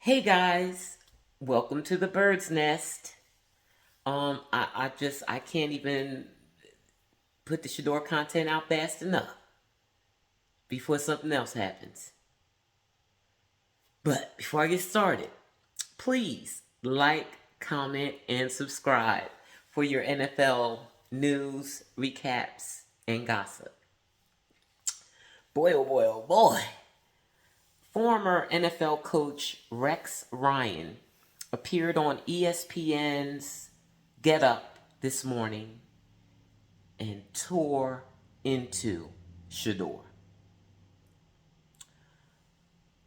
Hey guys, welcome to the bird's nest. I can't even put the Shedeur content out fast enough before something else happens. But before I get started, please like, comment, and subscribe for your NFL news, recaps, and gossip. Boy, oh boy, oh boy. Former NFL coach Rex Ryan appeared on ESPN's Get Up this morning and tore into Shedeur.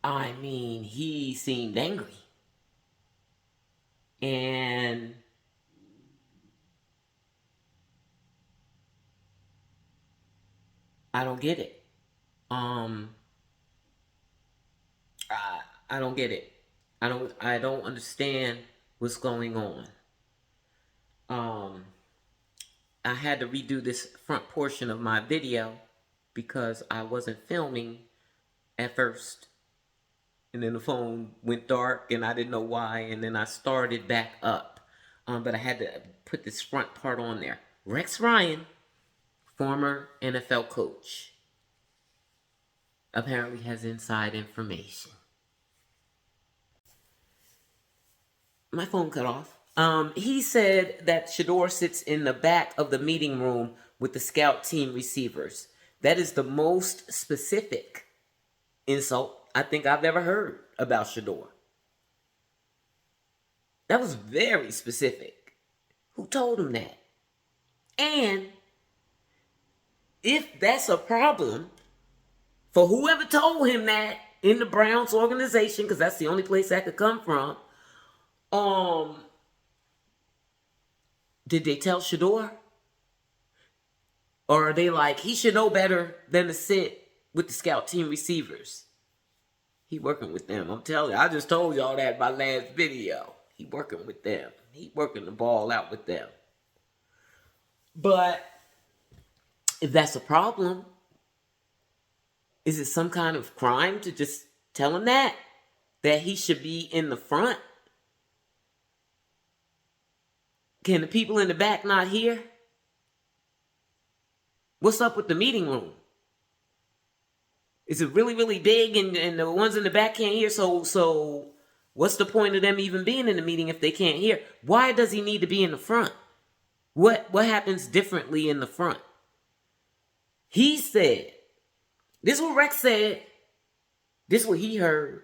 I mean, he seemed angry. And I don't get it. I don't get it. I don't understand what's going on. I had to redo this front portion of my video because I wasn't filming at first. And then the phone went dark and I didn't know why. And then I started back up. But I had to put this front part on there. Rex Ryan, former NFL coach, apparently has inside information. My phone cut off. He said that Shedeur sits in the back of the meeting room with the scout team receivers. That is the most specific insult I think I've ever heard about Shedeur. That was very specific. Who told him that? And if that's a problem for whoever told him that in the Browns organization, because that's the only place that could come from, did they tell Shedeur? Or are they like, he should know better than to sit with the scout team receivers? He working with them. I'm telling you, I just told y'all that in my last video. He working with them. He working the ball out with them. But if that's a problem, is it some kind of crime to just tell him that he should be in the front? Can the people in the back not hear? What's up with the meeting room? Is it really, really big and the ones in the back can't hear? So what's the point of them even being in the meeting if they can't hear? Why does he need to be in the front? What happens differently in the front? He said, this is what Rex said, this is what he heard,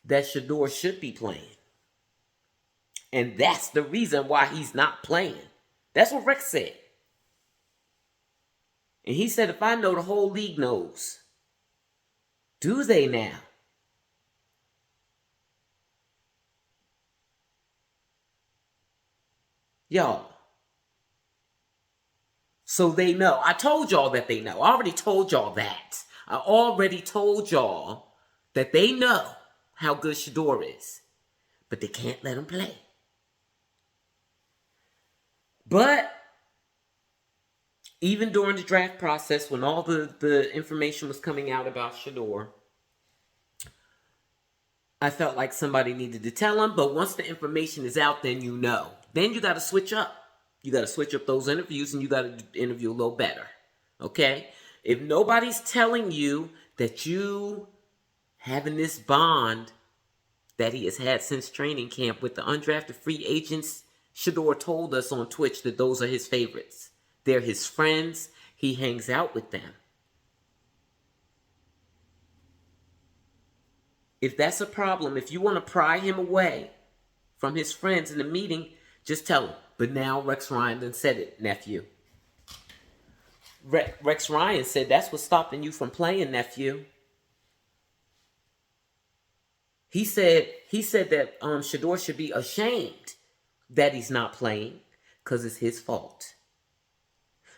that Shedeur should be playing. And that's the reason why he's not playing. That's what Rex said. And he said, if I know, the whole league knows. Do they now? Y'all. So they know. I told y'all that they know. I already told y'all that. I already told y'all that they know how good Shedeur is. But they can't let him play. But even during the draft process, when all the information was coming out about Shedeur, I felt like somebody needed to tell him. But once the information is out, then you know. Then you got to switch up. You got to switch up those interviews and you got to interview a little better. Okay? If nobody's telling you that you having this bond that he has had since training camp with the undrafted free agents, Shedeur told us on Twitch that those are his favorites. They're his friends. He hangs out with them. If that's a problem, if you want to pry him away from his friends in the meeting, just tell him. But now Rex Ryan done said it, nephew. Rex Ryan said that's what's stopping you from playing, nephew. He said that Shedeur should be ashamed that he's not playing because it's his fault.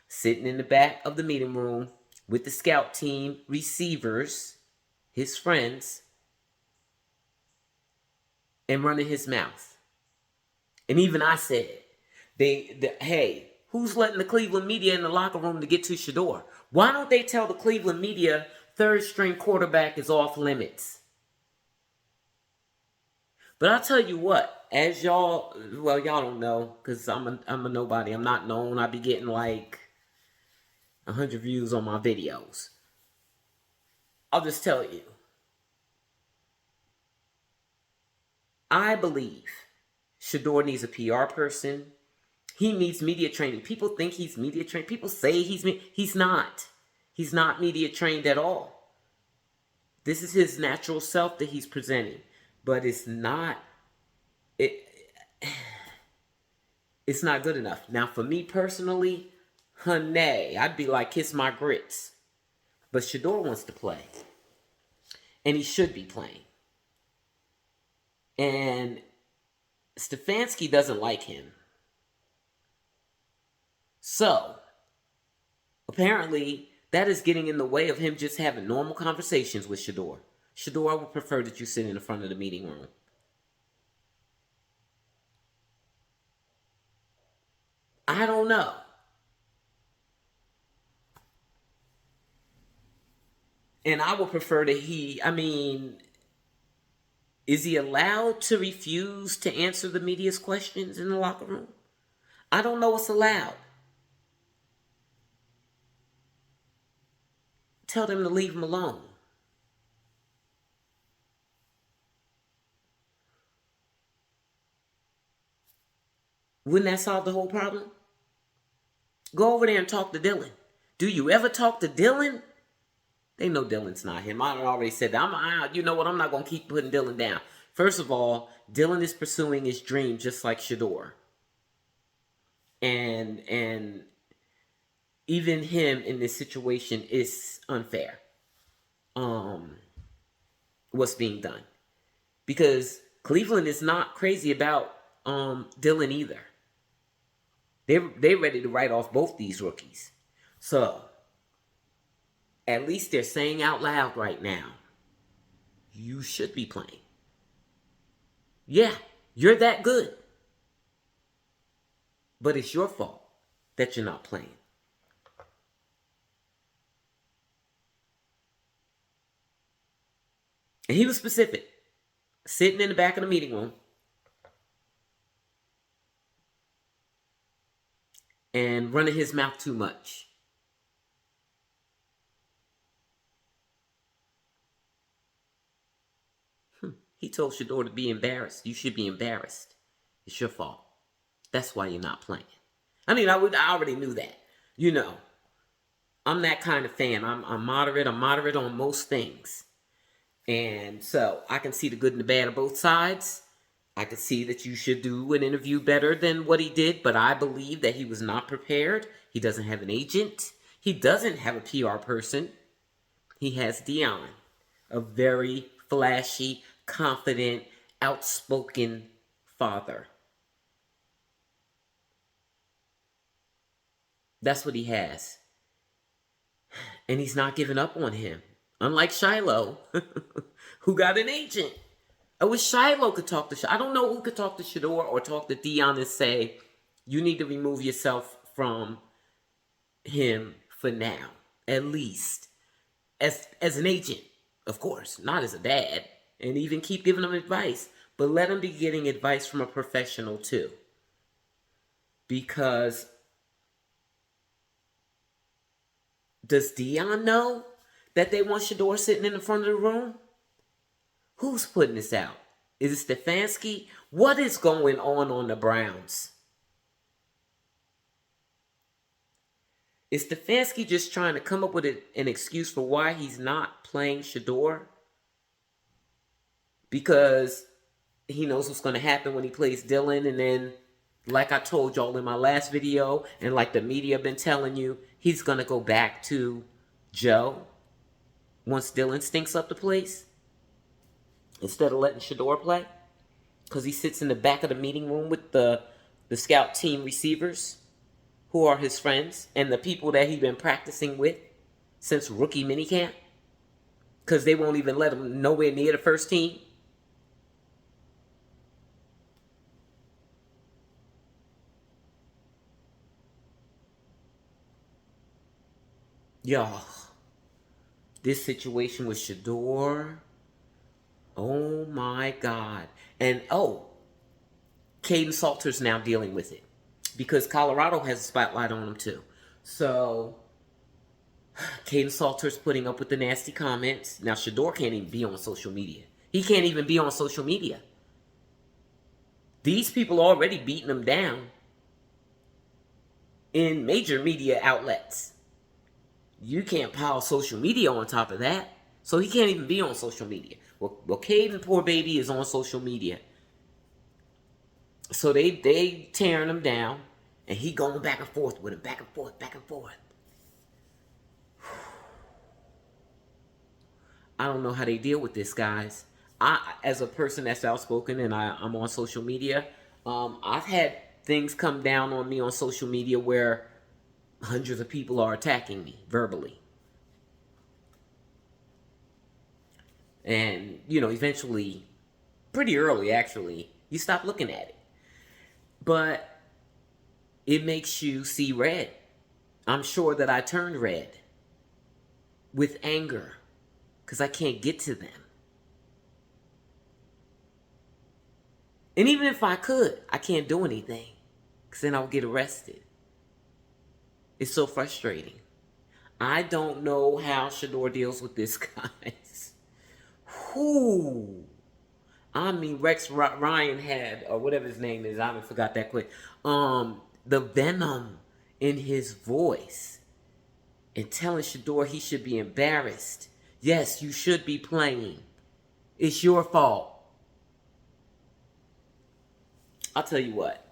Sitting in the back of the meeting room with the scout team receivers, his friends, and running his mouth. And even I said, hey, who's letting the Cleveland media in the locker room to get to Shedeur? Why don't they tell the Cleveland media third string quarterback is off limits? But I'll tell you what, as y'all, well, y'all don't know, because I'm a nobody. I'm not known. I be getting like 100 views on my videos. I'll just tell you. I believe Shedeur needs a PR person. He needs media training. People think he's media trained. People say he's not. He's not media trained at all. This is his natural self that he's presenting. But it's not it's not good enough. Now for me personally, honey, I'd be like kiss my grits. But Shedeur wants to play. And he should be playing. And Stefanski doesn't like him. So, apparently, that is getting in the way of him just having normal conversations with Shedeur. Shedeur, I would prefer that you sit in the front of the meeting room. I don't know. And I would prefer that is he allowed to refuse to answer the media's questions in the locker room? I don't know what's allowed. Tell them to leave him alone. Wouldn't that solve the whole problem? Go over there and talk to Dylan. Do you ever talk to Dylan? They know Dylan's not him. I already said that. You know what? I'm not going to keep putting Dylan down. First of all, Dylan is pursuing his dream just like Shedeur. And even him in this situation is unfair. What's being done. Because Cleveland is not crazy about Dylan either. They're ready to write off both these rookies. So, at least they're saying out loud right now, you should be playing. Yeah, you're that good. But it's your fault that you're not playing. And he was specific. Sitting in the back of the meeting room. And running his mouth too much. He told Shedeur to be embarrassed. You should be embarrassed. It's your fault. That's why you're not playing. I mean, I already knew that. You know, I'm that kind of fan. I'm moderate. I'm moderate on most things. And so I can see the good and the bad of both sides. I could see that you should do an interview better than what he did, but I believe that he was not prepared. He doesn't have an agent. He doesn't have a PR person. He has Dion, a very flashy, confident, outspoken father. That's what he has. And he's not giving up on him. Unlike Shiloh, who got an agent. I wish Shiloh could talk to I don't know who could talk to Shedeur or talk to Dion and say, you need to remove yourself from him for now. At least. As an agent, of course. Not as a dad. And even keep giving him advice. But let him be getting advice from a professional too. Because does Dion know that they want Shedeur sitting in the front of the room? Who's putting this out? Is it Stefanski? What is going on the Browns? Is Stefanski just trying to come up with an excuse for why he's not playing Shedeur? Because he knows what's going to happen when he plays Dylan. And then, like I told y'all in my last video, and like the media have been telling you, he's going to go back to Joe once Dylan stinks up the place. Instead of letting Shedeur play. Because he sits in the back of the meeting room with the scout team receivers who are his friends and the people that he's been practicing with since rookie minicamp. Because they won't even let him nowhere near the first team. Y'all, this situation with Shedeur, oh my God. And Caden Salter's now dealing with it because Colorado has a spotlight on him too. So Caden Salter's putting up with the nasty comments. Now Shedeur can't even be on social media. He can't even be on social media. These people already beating him down in major media outlets. You can't pile social media on top of that. So he can't even be on social media. Well, Caden, poor baby, is on social media. So they tearing him down, and he going back and forth with him, back and forth, back and forth. I don't know how they deal with this, guys. As a person that's outspoken and I'm on social media, I've had things come down on me on social media where hundreds of people are attacking me verbally. And, eventually, pretty early actually, you stop looking at it. But it makes you see red. I'm sure that I turned red with anger because I can't get to them. And even if I could, I can't do anything because then I'll get arrested. It's so frustrating. I don't know how Shedeur deals with this, guys. Whoo! I mean, Rex Ryan had, or whatever his name is, I haven't forgot that quick. The venom in his voice and telling Shedeur he should be embarrassed. Yes, you should be playing. It's your fault. I'll tell you what.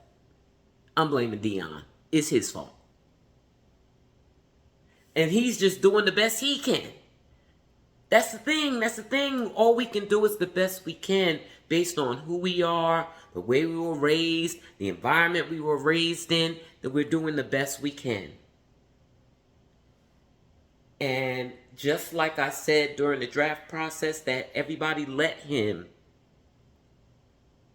I'm blaming Dion. It's his fault. And he's just doing the best he can. That's the thing. That's the thing. All we can do is the best we can based on who we are, the way we were raised, the environment we were raised in, that we're doing the best we can. And just like I said during the draft process, that everybody let him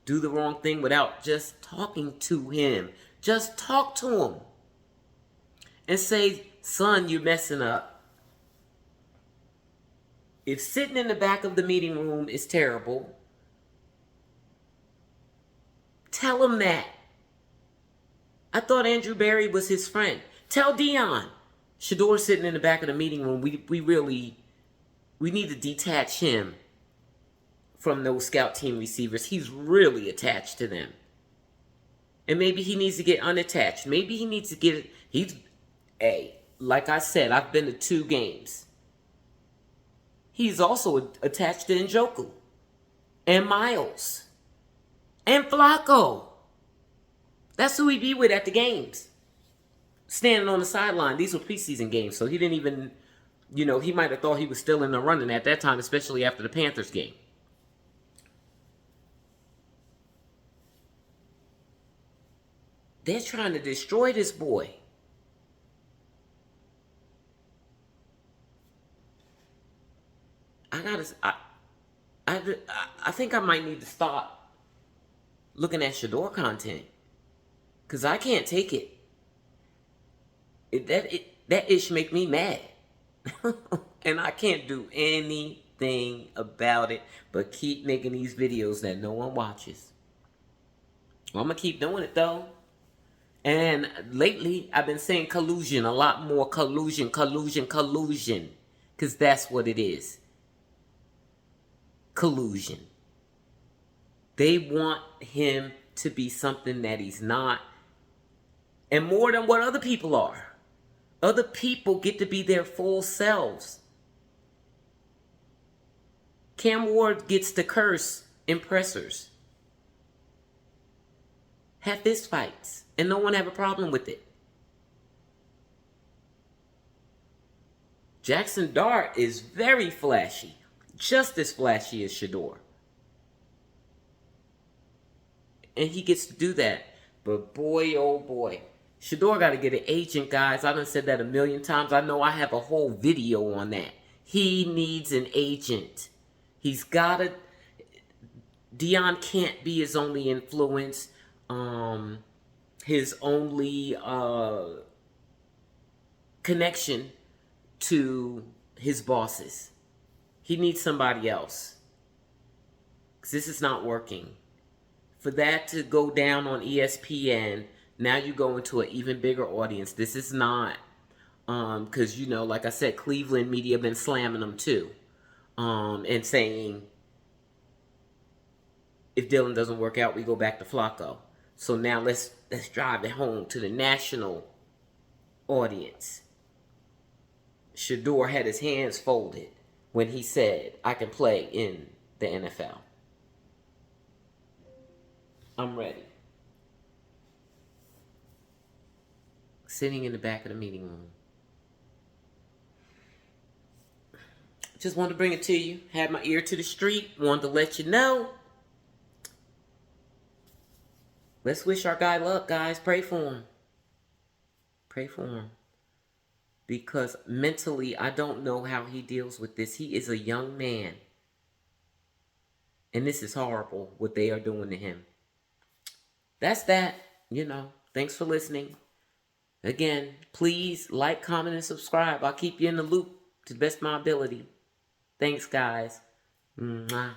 do the wrong thing without just talking to him. Just talk to him. And say, son, you're messing up. If sitting in the back of the meeting room is terrible, tell him that. I thought Andrew Barry was his friend. Tell Dion. Shedeur sitting in the back of the meeting room, we need to detach him from those scout team receivers. He's really attached to them. And maybe he needs to get unattached. Maybe he needs to get, like I said, I've been to 2 games. He's also attached to Njoku and Miles and Flacco. That's who he be with at the games. Standing on the sideline. These were preseason games, so he didn't even, he might have thought he was still in the running at that time, especially after the Panthers game. They're trying to destroy this boy. I think I might need to stop looking at Shedeur content. Because I can't take it. That ish make me mad. And I can't do anything about it but keep making these videos that no one watches. Well, I'm going to keep doing it though. And lately, I've been saying collusion a lot more. Collusion. Because that's what it is. Collusion. They want him to be something that he's not. And more than what other people are. Other people get to be their full selves. Cam Ward gets to curse impressors. Have fist fights. And no one have a problem with it. Jackson Dart is very flashy. Just as flashy as Shedeur. And he gets to do that. But boy, oh boy. Shedeur got to get an agent, guys. I done said that a million times. I know I have a whole video on that. He needs an agent. He's got to... Dion can't be his only influence. His only connection to his bosses. He needs somebody else. Because this is not working. for that to go down on ESPN, now you go into an even bigger audience. This is not, because, you know, like I said, Cleveland media been slamming them too, and saying, if Dylan doesn't work out, we go back to Flacco. So now let's drive it home to the national audience. Shedeur had his hands folded when he said, I can play in the NFL. I'm ready. Sitting in the back of the meeting room. Just wanted to bring it to you. Had my ear to the street. Wanted to let you know. Let's wish our guy luck, guys. Pray for him. Pray for him. Because mentally, I don't know how he deals with this. He is a young man. And this is horrible, what they are doing to him. That's that. You know, thanks for listening. Again, please like, comment, and subscribe. I'll keep you in the loop to the best of my ability. Thanks, guys. Mwah.